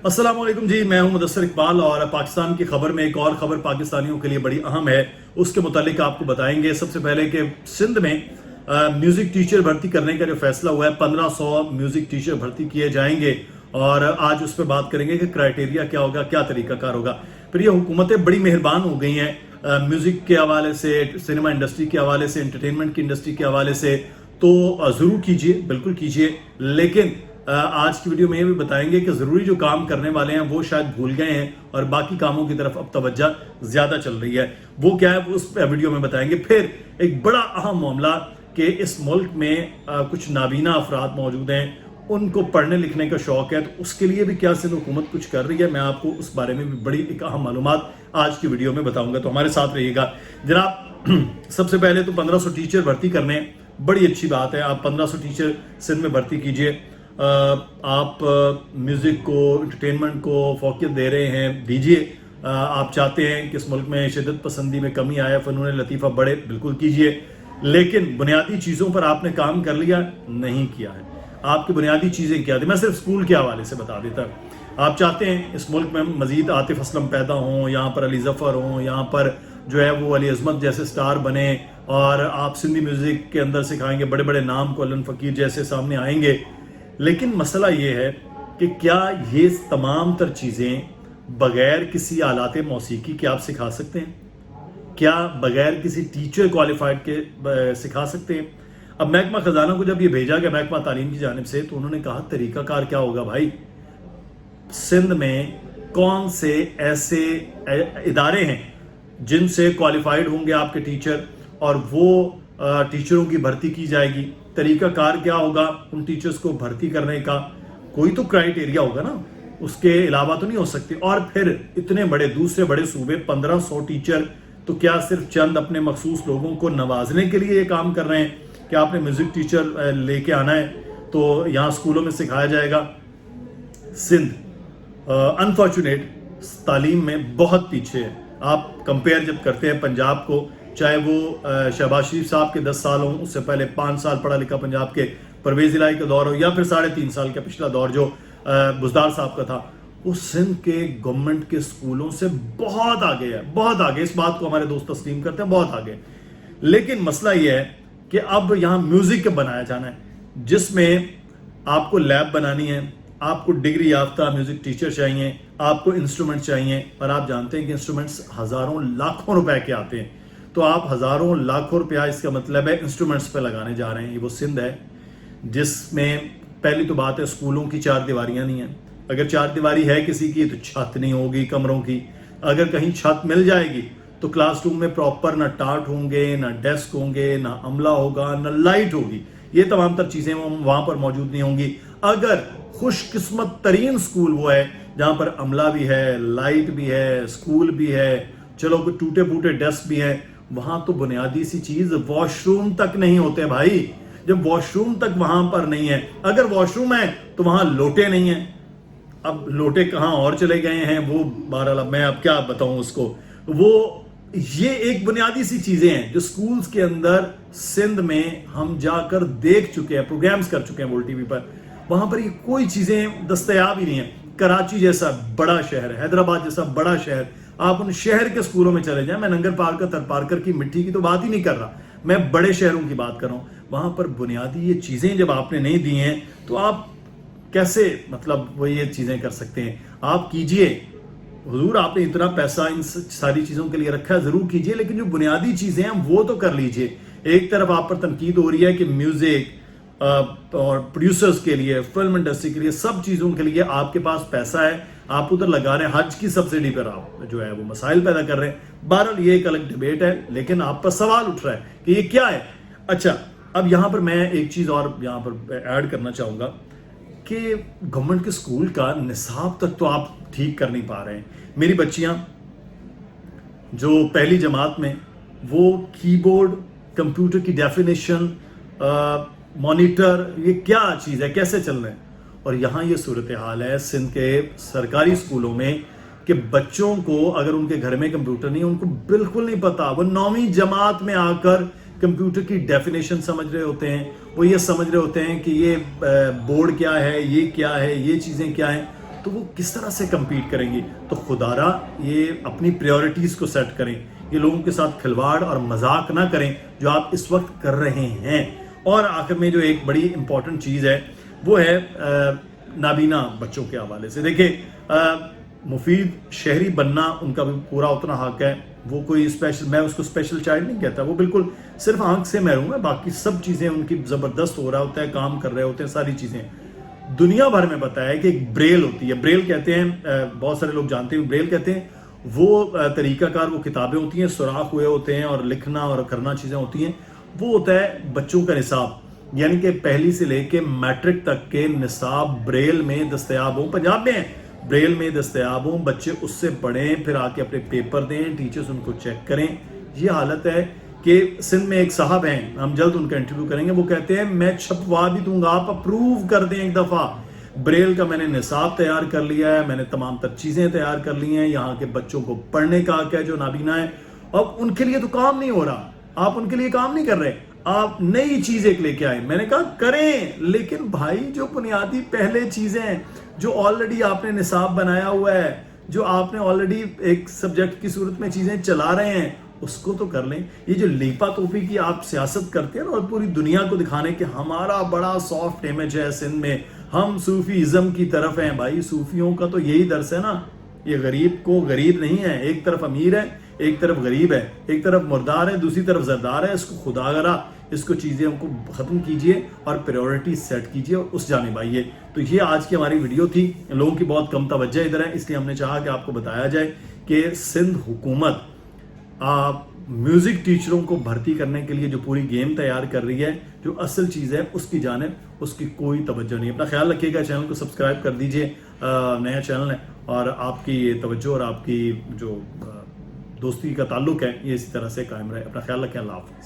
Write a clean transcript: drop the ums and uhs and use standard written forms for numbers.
अस्सलाम वालेकुम जी, मैं हूं मुदस्सिर इकबाल और पाकिस्तान की खबर में एक और खबर पाकिस्तानियों के लिए बड़ी अहम है, उसके मुतालिक आपको बताएंगे। सबसे पहले कि सिंध में म्यूजिक टीचर भर्ती करने का जो फैसला हुआ है, 1500 म्यूजिक टीचर भर्ती किए जाएंगे और आज उस पर बात करेंगे कि क्राइटेरिया क्या होगा, क्या तरीकाकार होगा। फिर ये हुकूमतें बड़ी मेहरबान हो गई हैं म्यूजिक के हवाले से, सिनेमा इंडस्ट्री के हवाले से, एंटरटेनमेंट की इंडस्ट्री के हवाले से, तो ज़रूर कीजिए, बिल्कुल कीजिए। लेकिन आज की वीडियो में ये भी बताएंगे कि ज़रूरी जो काम करने वाले हैं वो शायद भूल गए हैं और बाकी कामों की तरफ अब तवज्जो ज़्यादा चल रही है। वो क्या है वो उस वीडियो में बताएंगे। फिर एक बड़ा अहम मामला कि इस मुल्क में कुछ नाबीना अफराद मौजूद हैं, उनको पढ़ने लिखने का शौक है, तो उसके लिए भी क्या सिंध हुकूमत कुछ कर रही है। मैं आपको उस बारे में भी बड़ी एक अहम मालूमात आज की वीडियो में बताऊंगा, तो हमारे साथ रहिएगा जनाब। सबसे पहले तो 1500 टीचर भर्ती करने, बड़ी अच्छी बात है। आप 1500 टीचर सिंध में भर्ती कीजिए। आप म्यूज़िक को, एंटरटेनमेंट को फोकियत दे रहे हैं, दीजिए। आप चाहते हैं कि इस मुल्क में शिद्दत पसंदी में कमी आए, फ़नून लतीफ़ा बढ़े, बिल्कुल कीजिए। लेकिन बुनियादी चीज़ों पर आपने काम कर लिया नहीं किया है। आपकी बुनियादी चीज़ें क्या थी, मैं सिर्फ स्कूल के हवाले से बता देता। आप चाहते हैं इस मुल्क में मज़ीद आतिफ असलम पैदा हों, यहाँ पर अली ज़फ़र हों, यहाँ पर जो है वो अली अज़मत जैसे स्टार बने, और आप सिंधी म्यूज़िक के अंदर सिखाएंगे, बड़े बड़े नाम को अलन फ़कीर जैसे सामने आएंगे। लेकिन मसला ये है कि क्या ये तमाम तर चीज़ें बगैर किसी आलात मौसीकी के आप सिखा सकते हैं? क्या बगैर किसी टीचर क्वालिफाइड के सिखा सकते हैं? अब महकमा खजाना को जब ये भेजा गया महकमा तालीम की जानिब से, तो उन्होंने कहा तरीकाकार क्या होगा भाई, सिंध में कौन से ऐसे इदारे हैं जिनसे क्वालिफाइड होंगे आपके टीचर और वो टीचरों की भर्ती की जाएगी। तरीकाकार क्या होगा उन टीचर्स को भर्ती करने का, कोई तो क्राइटेरिया होगा ना, उसके अलावा तो नहीं हो सकती। और फिर इतने बड़े दूसरे बड़े सूबे 1500 टीचर, तो क्या सिर्फ चंद अपने मखसूस लोगों को नवाजने के लिए ये काम कर रहे हैं कि आपने म्यूजिक टीचर लेके आना है तो यहाँ स्कूलों में सिखाया जाएगा। सिंध अनफॉर्चुनेट तालीम में बहुत पीछे है। आप कंपेयर जब करते हैं पंजाब को, चाहे वो शहबाज शरीफ साहब के 10 साल हों, उससे पहले 5 साल पढ़ा लिखा पंजाब के परवेज इलाही का दौर हो, या फिर 3.5 साल का पिछला दौर जो बुज़दार साहब का था, वो सिंध के गवर्नमेंट के स्कूलों से बहुत आगे है, बहुत आगे। इस बात को हमारे दोस्त तस्लीम करते हैं, बहुत आगे। लेकिन मसला ये है कि अब यहाँ म्यूजिक बनाया जाना है, जिसमें आपको लैब बनानी है, आपको डिग्री याफ्ता म्यूजिक टीचर चाहिए, आपको इंस्ट्रूमेंट चाहिए, और आप जानते हैं कि इंस्ट्रूमेंट्स हज़ारों लाखों रुपए के आते हैं। तो आप हज़ारों लाखों रुपया, इसका मतलब है इंस्ट्रूमेंट्स पे लगाने जा रहे हैं। ये वो सिंध है जिसमें पहली तो बात है स्कूलों की 4 दीवारियां नहीं हैं। अगर 4 दीवारी है किसी की तो छत नहीं होगी कमरों की। अगर कहीं छत मिल जाएगी तो क्लासरूम में प्रॉपर ना टाट होंगे, ना डेस्क होंगे, ना अमला होगा, ना लाइट होगी। ये तमाम तर चीज़ें वहाँ पर मौजूद नहीं होंगी। अगर खुशकिस्मत तरीन स्कूल वो है जहाँ पर अमला भी है, लाइट भी है, स्कूल भी है, चलो कोई टूटे फूटे डेस्क भी है, वहां तो बुनियादी सी चीज वॉशरूम तक नहीं होते भाई। जब वॉशरूम तक वहां पर नहीं है, अगर वॉशरूम है तो वहां लोटे नहीं है। अब लोटे कहां और चले गए हैं वो, बहरहाल मैं अब क्या बताऊं उसको। वो ये एक बुनियादी सी चीजें हैं जो स्कूल्स के अंदर सिंध में हम जाकर देख चुके हैं, प्रोग्राम्स कर चुके हैं वोल्ट टीवी पर। वहां पर ये कोई चीजें दस्तयाब ही नहीं है। कराची जैसा बड़ा शहर, हैदराबाद जैसा बड़ा शहर, आप उन शहर के स्कूलों में चले जाएं। मैं नंगर पार्कर, थरपारकर की मिट्टी की तो बात ही नहीं कर रहा, मैं बड़े शहरों की बात कर रहा हूं। वहां पर बुनियादी ये चीजें जब आपने नहीं दी हैं तो आप कैसे मतलब वो ये चीजें कर सकते हैं? आप कीजिए, हुजूर आपने इतना पैसा इन सारी चीजों के लिए रखा है, जरूर कीजिए, लेकिन जो बुनियादी चीजें हैं वो तो कर लीजिए। एक तरफ आप पर तनकीद हो रही है कि म्यूजिक और प्रोड्यूसर्स के लिए, फिल्म इंडस्ट्री के लिए, सब चीजों के लिए आपके पास पैसा है, आप उधर लगा रहे हैं। हज की सब्सिडी पर आप जो है वो मसाइल पैदा कर रहे हैं। बहरहाल ये एक अलग डिबेट है, लेकिन आप पर सवाल उठ रहा है कि ये क्या है। अच्छा, अब यहां पर मैं एक चीज और यहां पर ऐड करना चाहूंगा कि गवर्नमेंट के स्कूल का निसाब तक तो आप ठीक कर नहीं पा रहे हैं। मेरी बच्चियां जो पहली जमात में, वो कीबोर्ड, कंप्यूटर की डेफिनेशन, मॉनिटर, ये क्या चीज है, कैसे चल रहे हैं। और यहाँ ये सूरत हाल है सिंध के सरकारी स्कूलों में कि बच्चों को अगर उनके घर में कंप्यूटर नहीं है, उनको बिल्कुल नहीं पता। वो 9वीं जमात में आकर कंप्यूटर की डेफिनेशन समझ रहे होते हैं, वो ये समझ रहे होते हैं कि ये बोर्ड क्या है, ये क्या है, ये चीज़ें क्या हैं। تو وہ کس طرح سے کمپیٹ کریں گے؟ تو خدارا یہ اپنی پریورٹیز کو سیٹ کریں، یہ لوگوں کے ساتھ کھلواڑ اور مذاق نہ کریں جو آپ اس وقت کر رہے ہیں۔ اور آخر میں جو ایک بڑی امپورٹنٹ چیز ہے وہ ہے نابینا بچوں کے حوالے سے۔ دیکھیں مفید شہری بننا ان کا بھی پورا اتنا حق ہے، وہ کوئی اسپیشل، میں اس کو اسپیشل چائلڈ نہیں کہتا، وہ بالکل صرف آنکھ سے محروم ہے، باقی سب چیزیں ان کی زبردست ہو رہا ہوتا ہے، کام کر رہے ہوتے ہیں، ساری چیزیں۔ دنیا بھر میں پتہ ہے کہ ایک بریل ہوتی ہے، بریل کہتے ہیں، بہت سارے لوگ جانتے ہیں بریل کہتے ہیں، وہ طریقہ کار، وہ کتابیں ہوتی ہیں، سوراخ ہوئے ہوتے ہیں اور لکھنا اور کرنا چیزیں ہوتی ہیں، وہ ہوتا ہے بچوں کا نصاب، یعنی کہ پہلی سے لے کے میٹرک تک کے نصاب بریل میں دستیاب ہوں، پنجاب میں ہیں، بریل میں دستیاب ہوں، بچے اس سے پڑھیں، پھر آ کے اپنے پیپر دیں، ٹیچرز ان کو چیک کریں۔ یہ حالت ہے کہ سندھ میں ایک صاحب ہیں، ہم جلد ان کا انٹرویو کریں گے، وہ کہتے ہیں میں چھپوا بھی دوں گا، آپ اپروو کر دیں ایک دفعہ، بریل کا میں نے نصاب تیار کر لیا ہے، میں نے تمام تر چیزیں تیار کر لی ہیں، یہاں کے بچوں کو پڑھنے کا حق ہے جو نابینا ہے، اب ان کے لیے تو کام نہیں ہو رہا، آپ ان کے لیے کام نہیں کر رہے، آپ نئی چیز ایک لے کے آئیں۔ میں نے کہا کریں، لیکن بھائی جو بنیادی پہلے چیزیں ہیں جو آلریڈی آپ نے نصاب بنایا ہوا ہے، جو آپ نے آلریڈی ایک سبجیکٹ کی صورت میں چیزیں چلا رہے ہیں، اس کو تو کر لیں۔ یہ جو لیپا توپی کی آپ سیاست کرتے ہیں اور پوری دنیا کو دکھانے کہ ہمارا بڑا سافٹ امیج ہے سندھ میں، ہم صوفی ازم کی طرف ہیں، بھائی صوفیوں کا تو یہی درس ہے نا، یہ غریب کو غریب نہیں ہے، ایک طرف امیر ہے ایک طرف غریب ہے، ایک طرف مردار ہے دوسری طرف زردار ہے، اس کو خدا گرا، اس کو چیزیں کو ختم کیجئے اور پریورٹی سیٹ کیجئے اور اس جانب آئیے۔ تو یہ آج کی ہماری ویڈیو تھی، لوگوں کی بہت کم توجہ ادھر ہے، اس لیے ہم نے چاہا کہ آپ کو بتایا جائے کہ سندھ حکومت میوزک ٹیچروں کو بھرتی کرنے کے لیے جو پوری گیم تیار کر رہی ہے، جو اصل چیز ہے اس کی جانب اس کی کوئی توجہ نہیں۔ اپنا خیال رکھیے گا، چینل کو سبسکرائب کر دیجئے، نیا چینل ہے اور آپ کی توجہ اور آپ کی جو دوستی کا تعلق ہے یہ اسی طرح سے قائم رہے۔ اپنا خیال رکھیں، اللہ حافظ۔